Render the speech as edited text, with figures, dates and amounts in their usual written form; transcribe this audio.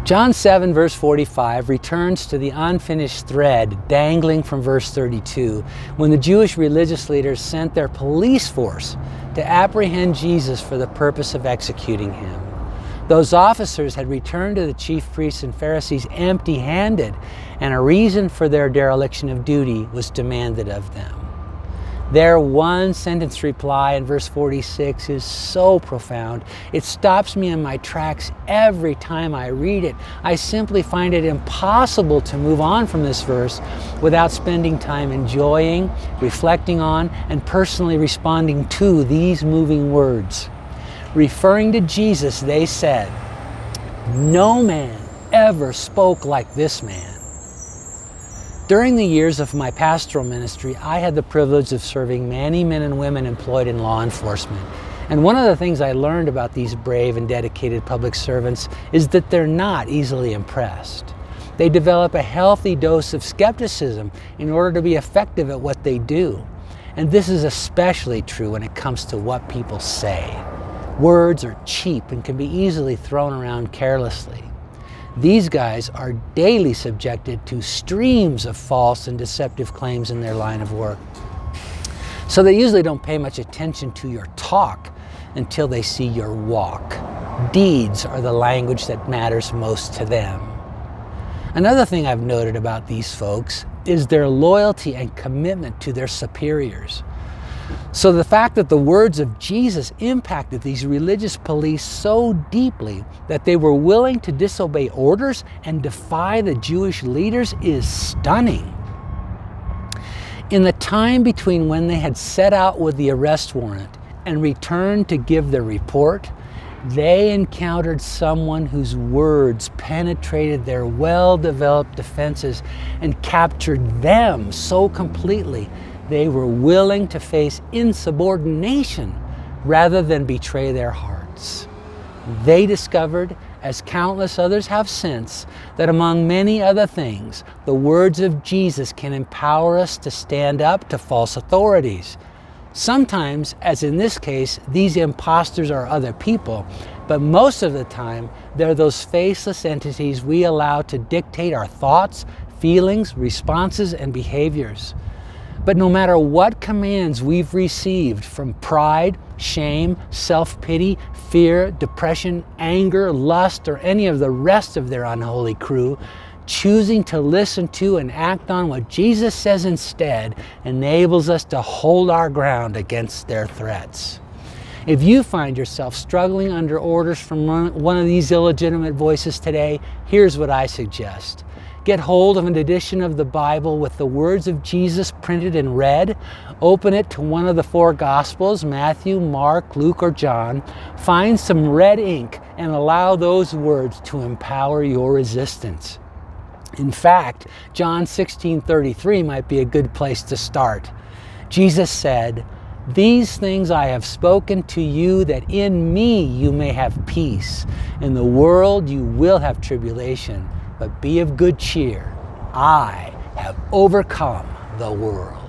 John 7 verse 45 returns to the unfinished thread dangling from verse 32 when the Jewish religious leaders sent their police force to apprehend Jesus for the purpose of executing him. Those officers had returned to the chief priests and Pharisees empty-handed, and a reason for their dereliction of duty was demanded of them. Their one-sentence reply in verse 46 is so profound. It stops me in my tracks every time I read it. I simply find it impossible to move on from this verse without spending time enjoying, reflecting on, and personally responding to these moving words. Referring to Jesus, they said, "No man ever spoke like this man." During the years of my pastoral ministry, I had the privilege of serving many men and women employed in law enforcement. And one of the things I learned about these brave and dedicated public servants is that they're not easily impressed. They develop a healthy dose of skepticism in order to be effective at what they do. And this is especially true when it comes to what people say. Words are cheap and can be easily thrown around carelessly. These guys are daily subjected to streams of false and deceptive claims in their line of work. So they usually don't pay much attention to your talk until they see your walk. Deeds are the language that matters most to them. Another thing I've noted about these folks is their loyalty and commitment to their superiors. So the fact that the words of Jesus impacted these religious police so deeply that they were willing to disobey orders and defy the Jewish leaders is stunning. In the time between when they had set out with the arrest warrant and returned to give their report, they encountered someone whose words penetrated their well-developed defenses and captured them so completely they were willing to face insubordination rather than betray their hearts. They discovered, as countless others have since, that among many other things, the words of Jesus can empower us to stand up to false authorities. Sometimes, as in this case, these imposters are other people, but most of the time, they're those faceless entities we allow to dictate our thoughts, feelings, responses, and behaviors. But no matter what commands we've received from pride, shame, self-pity, fear, depression, anger, lust, or any of the rest of their unholy crew, choosing to listen to and act on what Jesus says instead enables us to hold our ground against their threats. If you find yourself struggling under orders from one of these illegitimate voices today, here's what I suggest. Get hold of an edition of the Bible with the words of Jesus printed in red. Open it to one of the four Gospels, Matthew, Mark, Luke, or John. Find some red ink and allow those words to empower your resistance. In fact, John 16:33 might be a good place to start. Jesus said, "These things I have spoken to you, that in me you may have peace. In the world you will have tribulation. But be of good cheer. I have overcome the world."